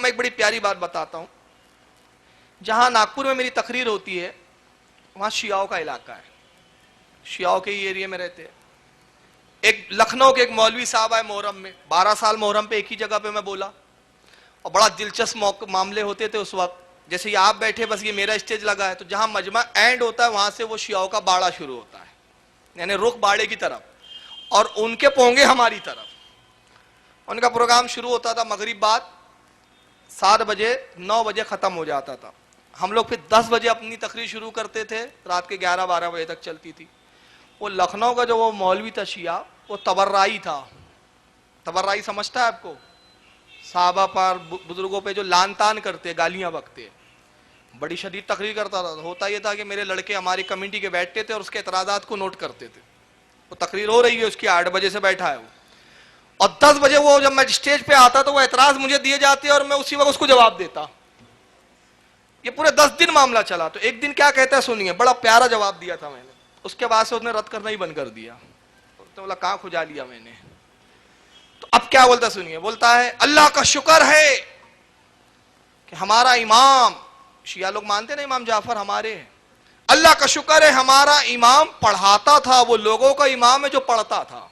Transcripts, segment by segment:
میں ایک بڑی پیاری بات بتاتا ہوں. جہاں ناگپور میں میری تقریر ہوتی ہے وہاں شیعوں کا علاقہ ہے, شیعوں کے ہی ایریے میں رہتے ہیں. ایک لکھنؤ کے ایک مولوی صاحب آئے محرم میں, 12 سال محرم پہ ایک ہی جگہ پہ میں بولا, اور بڑا دلچسپ معاملے ہوتے تھے اس وقت. جیسے یہ آپ بیٹھے, بس یہ میرا اسٹیج لگا ہے, تو جہاں مجمع اینڈ ہوتا ہے وہاں سے وہ شیعوں کا باڑا شروع ہوتا ہے, یعنی رخ باڑے کی طرف, اور ان کے پونگے ہماری طرف. ان کا پروگرام شروع ہوتا تھا مغرب بعد 7 بجے, 9 بجے ختم ہو جاتا تھا. ہم لوگ پھر 10 بجے اپنی تقریر شروع کرتے تھے, رات کے 11-12 بجے تک چلتی تھی. وہ لکھنؤ کا جو وہ مولوی تھا شیعہ, وہ تبرعی تھا. تبرعی سمجھتا ہے آپ کو؟ صحابہ پر, بزرگوں پہ جو لان تان کرتے, گالیاں بکتے. بڑی شدید تقریر کرتا تھا. ہوتا یہ تھا کہ میرے لڑکے ہماری کمیونٹی کے بیٹھتے تھے اور اس کے اعتراضات کو نوٹ کرتے تھے. وہ تقریر ہو رہی ہے اس کی, 8 بجے سے بیٹھا ہے وہ, اور 10 بجے وہ جب میں اسٹیج پہ آتا تو وہ اعتراض مجھے دیے جاتے اور میں اسی وقت اس کو جواب دیتا. یہ پورے 10 دن معاملہ چلا. تو ایک دن کیا کہتا ہے سنیے, بڑا پیارا جواب دیا تھا میں نے. اس کے بعد سے اس نے رد کرنا ہی بند کر دیا. تو بولا کہاں کھجا لیا میں نے. تو اب کیا بولتا سنیے, بولتا ہے اللہ کا شکر ہے کہ ہمارا امام, شیعہ لوگ مانتے نا امام جعفر ہمارے ہیں, اللہ کا شکر ہے ہمارا امام پڑھاتا تھا, وہ لوگوں کا امام ہے جو پڑھتا تھا.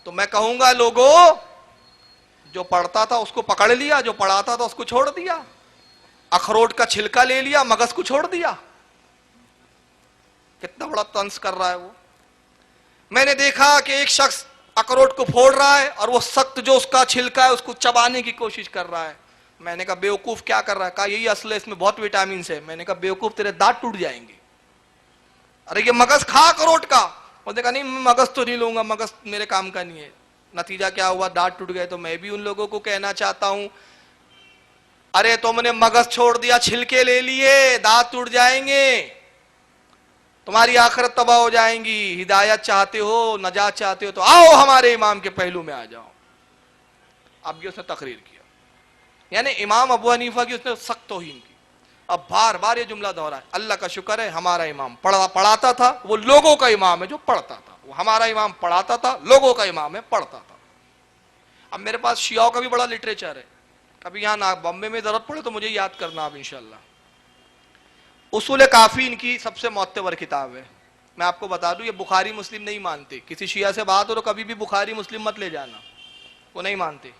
تو میں کہوں گا لوگوں, جو پڑھتا تھا اس کو پکڑ لیا, جو پڑھاتا تھا اس کو چھوڑ دیا. اخروٹ کا چھلکا لے لیا, مغز کو چھوڑ دیا. کتنا بڑا طنز کر رہا ہے وہ. میں نے دیکھا کہ ایک شخص اخروٹ کو پھوڑ رہا ہے اور وہ سخت جو اس کا چھلکا ہے اس کو چبانے کی کوشش کر رہا ہے. میں نے کہا بیوقوف کیا کر رہا ہے؟ کہا یہی اصل ہے, اس میں بہت وٹامنس ہے. میں نے کہا بیوقوف تیرے دانت ٹوٹ جائیں گے. ارے یہ مغز کھا اخروٹ کا. اس نے کہا نہیں میں مغز تو نہیں لوں گا, مغز میرے کام کا نہیں ہے. نتیجہ کیا ہوا, دانت ٹوٹ گئے. تو میں بھی ان لوگوں کو کہنا چاہتا ہوں, ارے تم نے مغز چھوڑ دیا, چھلکے لے لیے, دانت ٹوٹ جائیں گے, تمہاری آخرت تباہ ہو جائیں گی. ہدایت چاہتے ہو, نجات چاہتے ہو تو آؤ ہمارے امام کے پہلو میں آ جاؤ. اب یہ اس نے تقریر کیا, یعنی امام ابو حنیفہ کی اس نے سخت توہین کی. اب بار بار یہ جملہ دہرایا, اللہ کا شکر ہے ہمارا امام پڑھاتا تھا, وہ لوگوں کا امام ہے جو پڑھتا تھا. وہ ہمارا امام پڑھاتا تھا, لوگوں کا امام ہے پڑھتا تھا. اب میرے پاس شیعوں کا بھی بڑا لٹریچر ہے, کبھی یہاں بمبے میں ضرورت پڑے تو مجھے یاد کرنا آپ انشاءاللہ. اصول کافی ان کی سب سے معتبر کتاب ہے. میں آپ کو بتا دوں, یہ بخاری مسلم نہیں مانتے. کسی شیعہ سے بات ہو تو کبھی بھی بخاری مسلم مت لے جانا, وہ نہیں مانتے.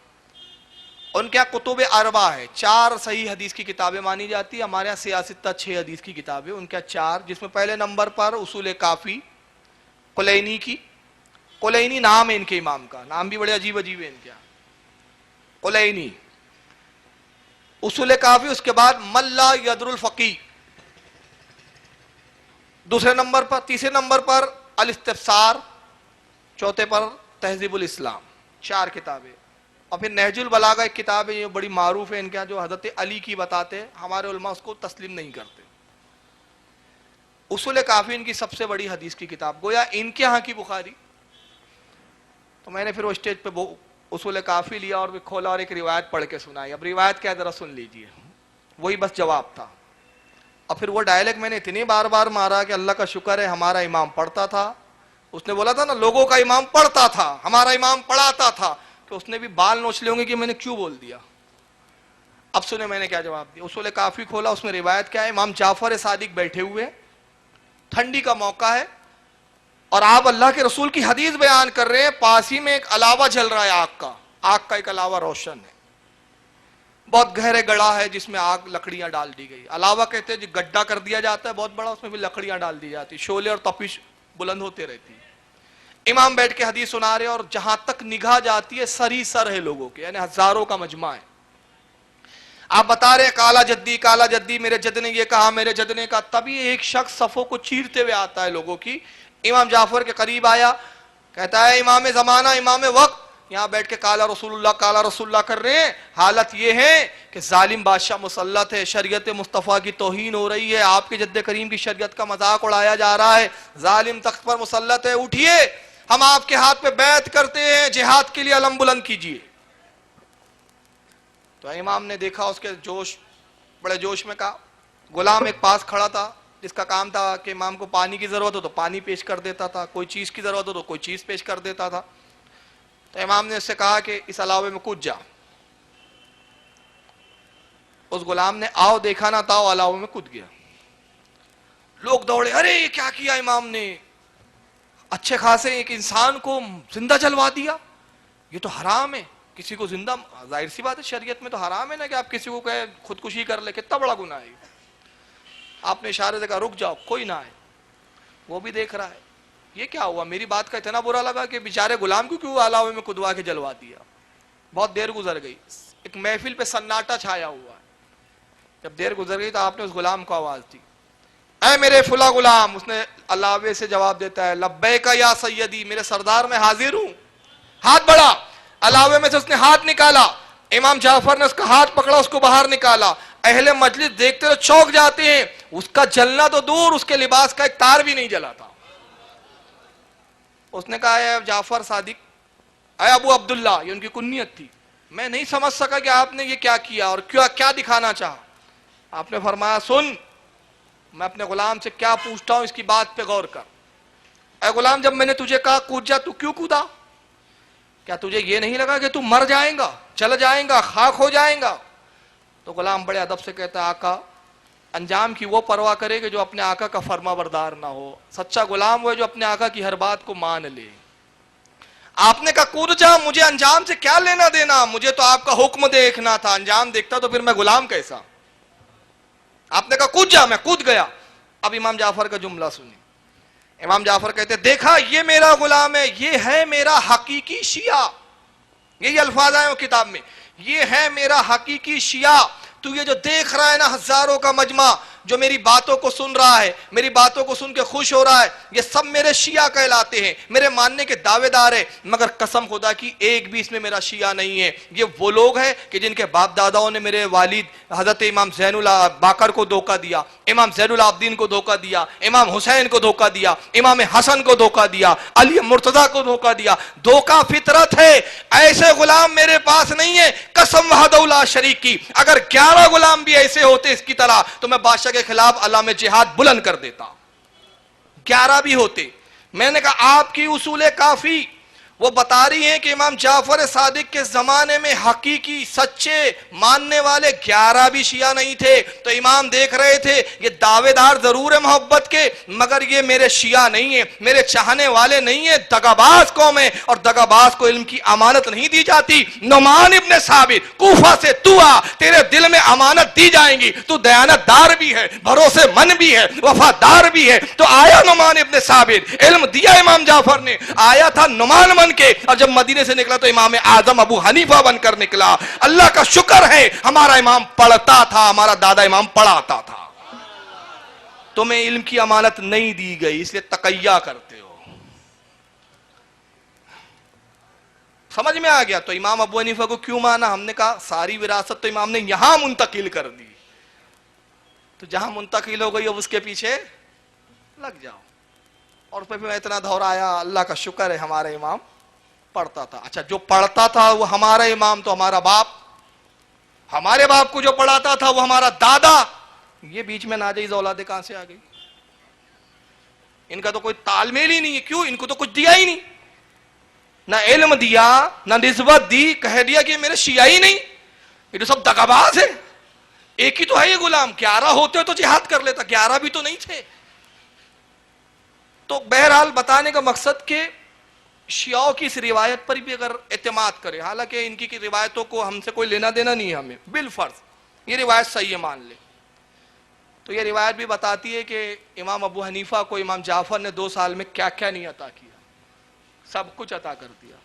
ان کے یہاں کتب اربع ہے, 4 صحیح حدیث کی کتابیں مانی جاتی ہے. ہمارے یہاں سیاستہ 6 حدیث کی کتابیں, ان کے یہاں 4, جس میں پہلے نمبر پر اصول کافی کلینی کی. کلینی نام ہے ان کے امام کا, نام بھی بڑے عجیب عجیب ہے ان کے یہاں, کلینی. اصول کافی, اس کے بعد ملا یدر الفقی دوسرے نمبر پر. تیسرے نمبر پر الاستفسار, چوتھے پر تہذیب الاسلام. 4 کتابیں. اور پھر نہج البلاغہ ایک کتاب ہے, یہ بڑی معروف ہے ان کے یہاں, جو حضرت علی کی بتاتے ہیں. ہمارے علماء اس کو تسلیم نہیں کرتے. اصول کافی ان کی سب سے بڑی حدیث کی کتاب, گویا ان کے ہاں کی بخاری. تو میں نے پھر وہ اسٹیج پہ اصول کافی لیا اور کھولا اور ایک روایت پڑھ کے سنائی. اب روایت کیا ذرا سن لیجئے, وہی بس جواب تھا. اور پھر وہ ڈائلیگ میں نے اتنی بار بار مارا کہ اللہ کا شکر ہے ہمارا امام پڑھتا تھا. اس نے بولا تھا نا لوگوں کا امام پڑھتا تھا, ہمارا امام پڑھاتا تھا, کہ اس نے بھی بال نوچ لے ہوں گے کہ میں نے کیوں بول دیا. اب سنیں میں نے کیا جواب دیا. اصول کافی کھولا, اس میں روایت کیا ہے, امام جعفر صادق بیٹھے ہوئے, ٹھنڈی کا موقع ہے, اور آپ اللہ کے رسول کی حدیث بیان کر رہے ہیں. پاس ہی میں ایک علاوہ جل رہا ہے آگ کا ایک علاوہ روشن ہے, بہت گہرے گڑھا ہے جس میں آگ, لکڑیاں ڈال دی گئی. علاوہ کہتے ہیں جو گڈھا کر دیا جاتا ہے بہت بڑا, اس میں بھی لکڑیاں ڈال دی جاتی, شعلے اور تپش بلند ہوتے رہتی. امام بیٹھ کے حدیث سنا رہے, اور جہاں تک نگاہ جاتی ہے سری سر ہے لوگوں کے, یعنی ہزاروں کا مجمع ہے. آپ بتا رہے ہیں کالا جدی, میرے جد نے یہ کہا, میرے جد نے کہا. تبھی ایک شخص صفوں کو چیرتے ہوئے آتا ہے لوگوں کی, امام جعفر کے قریب آیا, کہتا ہے امام زمانہ, امام وقت, یہاں بیٹھ کے کالا رسول اللہ کر رہے ہیں. حالت یہ ہے کہ ظالم بادشاہ مسلط ہے, شریعت مصطفیٰ کی توہین ہو رہی ہے, آپ کے جد کریم کی شریعت کا مذاق اڑایا جا رہا ہے, ظالم تخت پر مسلط ہے, اٹھیے, ہم آپ کے ہاتھ پہ بیعت کرتے ہیں, جہاد کے لیے علم بلند کیجیے. تو امام نے دیکھا, اس کے بڑے جوش میں کہا. غلام ایک پاس کھڑا تھا جس کا کام تھا کہ امام کو پانی کی ضرورت ہو تو پانی پیش کر دیتا تھا, کوئی چیز کی ضرورت ہو تو کوئی چیز پیش کر دیتا تھا. تو امام نے اس سے کہا کہ اس علاوے میں کود جا. اس غلام نے آؤ دیکھا نہ تھا، علاوہ میں کود گیا. لوگ دوڑے، ارے یہ کیا کیا امام نے، اچھے خاصے ایک انسان کو زندہ جلوا دیا، یہ تو حرام ہے کسی کو زندہ. ظاہر سی بات ہے شریعت میں تو حرام ہے نا کہ آپ کسی کو کہے خودکشی کر لے، کتنا بڑا گناہ ہے. آپ نے اشارے سے کہا رک جاؤ کوئی نہ آئے. وہ بھی دیکھ رہا ہے یہ کیا ہوا، میری بات کا اتنا برا لگا کہ بیچارے غلام کو کیوں علاوے میں کدوا کے جلوا دیا. بہت دیر گزر گئی، ایک محفل پہ سناٹا چھایا ہوا ہے. جب دیر گزر گئی تو آپ نے اس غلام کو آواز دی، اے میرے فلاں غلام. اس نے علاوے سے جواب دیتا ہے لبیک یا سیدی، میرے سردار میں حاضر ہوں. ہاتھ بڑھا، علاوے میں سے اس نے ہاتھ نکالا. امام جعفر نے اس کا ہاتھ پکڑا، اس کو باہر نکالا. اہل مجلس دیکھتے تو چونک جاتے ہیں، اس کا جلنا تو دور، اس کے لباس کا ایک تار بھی نہیں جلا تھا. اس نے کہا اے جعفر صادق، اے ابو عبداللہ، یہ ان کی کنیت تھی، میں نہیں سمجھ سکا کہ آپ نے یہ کیا کیا اور کیا دکھانا چاہا. آپ نے فرمایا سن، میں اپنے غلام سے کیا پوچھتا ہوں اس کی بات پہ غور کر. اے غلام، جب میں نے تجھے کہا کود جا تو کیوں کودا؟ کیا تجھے یہ نہیں لگا کہ تو مر جائیں گا، چل جائیں گا، خاک ہو جائیں گا؟ تو غلام بڑے ادب سے کہتا ہے آقا، انجام کی وہ پرواہ کرے کہ جو اپنے آقا کا فرما بردار نہ ہو. سچا غلام وہ ہے جو اپنے آقا کی ہر بات کو مان لے. آپ نے کہا کود جا، مجھے انجام سے کیا لینا دینا، مجھے تو آپ کا حکم دیکھنا تھا، انجام دیکھتا تو پھر میں غلام کیسا. آپ نے کہا کود جا، میں کود گیا. اب امام جعفر کا جملہ سنی. امام جعفر کہتے دیکھا یہ میرا غلام ہے، یہ ہے میرا حقیقی شیعہ. یہی الفاظ آئے ہو کتاب میں، یہ ہے میرا حقیقی شیعہ. تو یہ جو دیکھ رہا ہے نا ہزاروں کا مجمع جو میری باتوں کو سن رہا ہے، میری باتوں کو سن کے خوش ہو رہا ہے، یہ سب میرے شیعہ کہلاتے ہیں، میرے ماننے کے دعوے دار ہیں. مگر قسم خدا کی ایک بھی اس میں میرا شیعہ نہیں ہے. یہ وہ لوگ ہیں کہ جن کے باپ داداؤں نے میرے والد حضرت امام زین اللہ باقر کو دھوکہ دیا، امام زین العابدین کو دھوکہ دیا، امام حسین کو دھوکہ دیا، امام حسن کو دھوکہ دیا، علی مرتضیٰ کو دھوکہ دیا. دھوکہ فطرت ہے. ایسے غلام میرے پاس نہیں ہے، قسم وحدہ لا شریک کی. اگر 11 غلام بھی ایسے ہوتے اس کی طرح تو میں بادشاہ کے خلاف علامہ جہاد بلند کر دیتا. 11 بھی ہوتے. میں نے کہا آپ کی اصول کافی وہ بتا رہی ہیں کہ امام جعفر صادق کے زمانے میں حقیقی سچے ماننے والے 11 بھی شیعہ نہیں تھے. تو امام دیکھ رہے تھے یہ دعوے دار ضرور ہے محبت کے، مگر یہ میرے شیعہ نہیں ہیں، میرے چاہنے والے نہیں ہیں، دغاباز قوم ہے، اور دغاباز کو علم کی امانت نہیں دی جاتی. نعمان ابن ثابت، کوفہ سے تو آ، تیرے دل میں امانت دی جائیں گی. تو دیانت دار بھی ہے، بھروسے مند بھی ہے، وفادار بھی ہے. تو آیا نعمان ابن ثابت، علم دیا امام جعفر نے، آیا تھا نعمان من کے، اور جب مدینے سے نکلا تو امام اعظم ابو حنیفہ بن کر نکلا. اللہ کا شکر ہے ہمارا امام پڑھتا تھا، ہمارا دادا امام پڑھاتا تھا. تمہیں علم کی امانت نہیں دی گئی اس لیے تقیہ کرتے ہو. سمجھ میں آ گیا؟ تو امام ابو حنیفہ کو کیوں مانا؟ ہم نے کہا ساری وراثت تو امام نے یہاں منتقل کر دی، تو جہاں منتقل ہو گئی اب اس کے پیچھے لگ جاؤ. اور پھر میں اتنا دہرایا اللہ کا شکر ہے ہمارا امام پڑھتا تھا. اچھا جو پڑھتا تھا وہ ہمارا امام تو ہمارا باپ، ہمارے باپ کو جو پڑھاتا تھا وہ ہمارا دادا. یہ بیچ میں ناجائز اولادیں کہاں سے آ گئی؟ ان کا تو کوئی تال میل ہی نہیں ہے. کیوں؟ ان کو تو کچھ دیا ہی نہیں، نہ علم دیا نہ نسبت دی، کہہ دیا کہ میرے شیعہ ہی نہیں. یہ تو سب دغاباز ہے. ایک ہی تو ہے یہ غلام، 11 ہوتے تو جہاد کر لیتا، 11 بھی تو نہیں تھے. تو بہرحال بتانے کا مقصد کہ شیعوں کی اس روایت پر بھی اگر اعتماد کرے، حالانکہ ان کی روایتوں کو ہم سے کوئی لینا دینا نہیں ہے، ہمیں بالفرض یہ روایت صحیح ہے مان لے، تو یہ روایت بھی بتاتی ہے کہ امام ابو حنیفہ کو امام جعفر نے 2 سال میں کیا کیا نہیں عطا کیا، سب کچھ عطا کر دیا.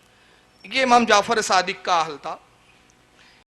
یہ امام جعفر صادق کا حال تھا.